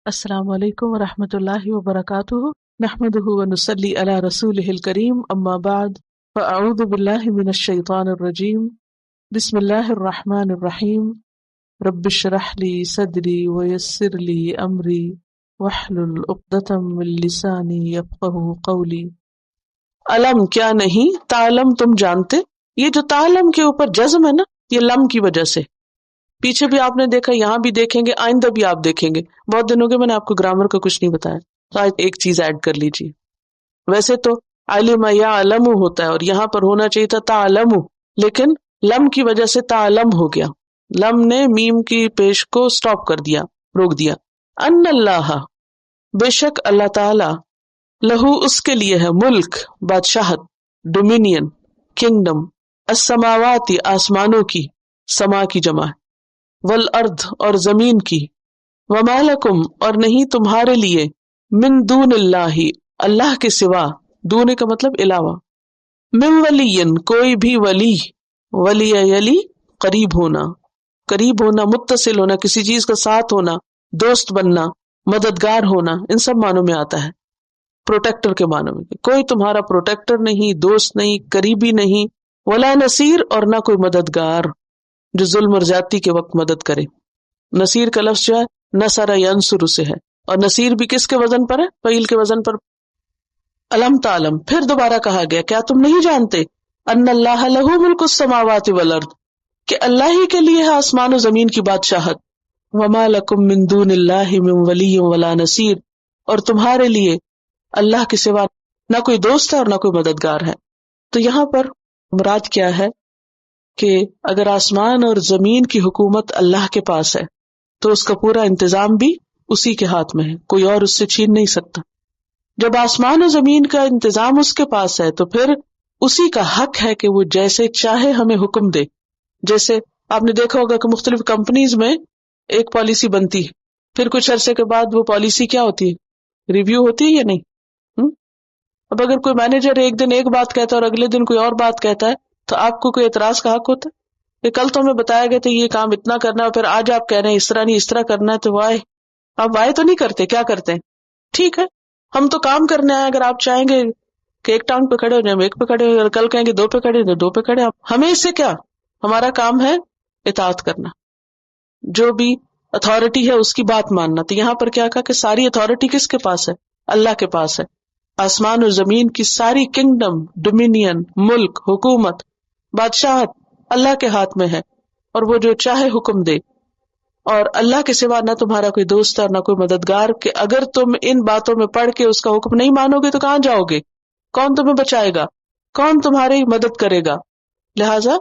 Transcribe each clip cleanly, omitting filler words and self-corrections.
السلام علیکم ورحمۃ اللہ وبرکاتہ، نحمده ونصلی علی رسولہ الکریم، اما بعد فاعوذ باللہ من الشیطان الرجیم، بسم اللہ الرحمن الرحیم، رب اشرح لی صدری ویسر لی امری واحلل عقدۃ من لسانی یفقہوا قولی۔ علم کیا نہیں، تعلم تم جانتے، یہ جو تعلم کے اوپر جزم ہے نا، یہ لم کی وجہ سے، پیچھے بھی آپ نے دیکھا، یہاں بھی دیکھیں گے، آئندہ بھی آپ دیکھیں گے۔ بہت دنوں کے میں نے آپ کو گرامر کا کچھ نہیں بتایا، تو آج ایک چیز ایڈ کر لیجیے۔ ویسے تو علم یا علم ہوتا ہے اور یہاں پر ہونا چاہیے تھا تعلم، لیکن لم کی وجہ سے تعلم ہو گیا، لم نے میم کی پیش کو سٹاپ کر دیا، روک دیا۔ ان اللہ، بے شک اللہ تعالی، لہو اس کے لیے ہے، ملک بادشاہت، ڈومینین کنگڈم، السماوات آسمانوں کی، سما کی جمع ہے، والارض اور زمین کی، وما لکم اور نہیں تمہارے لیے، من دون اللہ اللہ کے سوا، دون کا مطلب علاوہ، من ولی کوئی بھی ولی، ولی یلی قریب ہونا، قریب ہونا، متصل ہونا، کسی چیز کا ساتھ ہونا، دوست بننا، مددگار ہونا، ان سب معنوں میں آتا ہے، پروٹیکٹر کے معنوں میں، کوئی تمہارا پروٹیکٹر نہیں، دوست نہیں، قریبی نہیں، ولا نصیر اور نہ کوئی مددگار جو ظلم اور زیادتی کے وقت مدد کرے۔ نصیر کا لفظ جو ہے نصر ینصر سے ہے، اور نصیر بھی کس کے وزن پر ہے؟ فعیل کے وزن پر۔ الم تعلم، پھر دوبارہ کہا گیا، کیا تم نہیں جانتے، ان اللہ لہ ملک السماوات والارض، کہ اللہ ہی کے لیے ہے آسمان و زمین کی بادشاہت، وما لکم من دون اللہ من ولی ولا نصیر، اور تمہارے لیے اللہ کے سوا نہ کوئی دوست ہے اور نہ کوئی مددگار ہے۔ تو یہاں پر مراد کیا ہے کہ اگر آسمان اور زمین کی حکومت اللہ کے پاس ہے تو اس کا پورا انتظام بھی اسی کے ہاتھ میں ہے، کوئی اور اس سے چھین نہیں سکتا۔ جب آسمان و زمین کا انتظام اس کے پاس ہے تو پھر اسی کا حق ہے کہ وہ جیسے چاہے ہمیں حکم دے۔ جیسے آپ نے دیکھا ہوگا کہ مختلف کمپنیز میں ایک پالیسی بنتی ہے، پھر کچھ عرصے کے بعد وہ پالیسی کیا ہوتی ہے، ریویو ہوتی ہے یا نہیں؟ اب اگر کوئی مینیجر ایک دن ایک بات کہتا ہے اور اگلے دن کوئی اور بات کہتا ہے تو آپ کو کوئی اعتراض کا حق ہوتا ہے کہ کل تو ہمیں بتایا گیا تھا یہ کام اتنا کرنا ہے، اور پھر آج آپ کہہ رہے ہیں اس طرح نہیں، اس طرح کرنا ہے، تو وائے؟ آپ وائے تو نہیں کرتے، کیا کرتے ہیں؟ ٹھیک ہے، ہم تو کام کرنے آئے، اگر آپ چاہیں گے کہ ایک ٹانگ پہ کھڑے ہو جائیں، ایک پہ کھڑے ہو، اگر کل کہیں گے دو پہ کھڑے تو دو پہ کھڑے، ہمیں اس سے کیا؟ ہمارا کام ہے اطاعت کرنا، جو بھی اتھارٹی ہے اس کی بات ماننا۔ تو یہاں پر کیا کہا کہ ساری اتھارٹی کس کے پاس ہے؟ اللہ کے پاس ہے۔ آسمان اور زمین کی ساری کنگڈم، ڈومینین، ملک، حکومت، بادشاہت اللہ کے ہاتھ میں ہے، اور وہ جو چاہے حکم دے، اور اللہ کے سوا نہ تمہارا کوئی دوست اور نہ کوئی مددگار، کہ اگر تم ان باتوں میں پڑھ کے اس کا حکم نہیں مانو گے تو کہاں جاؤ گے؟ کون تمہیں بچائے گا؟ کون تمہاری مدد کرے گا؟ لہٰذا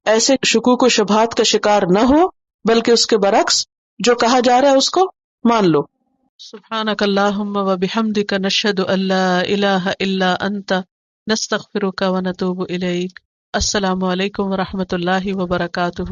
ایسے شکوک و شبہات کا شکار نہ ہو، بلکہ اس کے برعکس جو کہا جا رہا ہے اس کو مان لو۔ سبحانک اللہم وبحمدک، نشہد ان لا الہ الا انت، نستغفرک ونتوب الیک۔ السلام علیکم ورحمۃ اللہ وبرکاتہ۔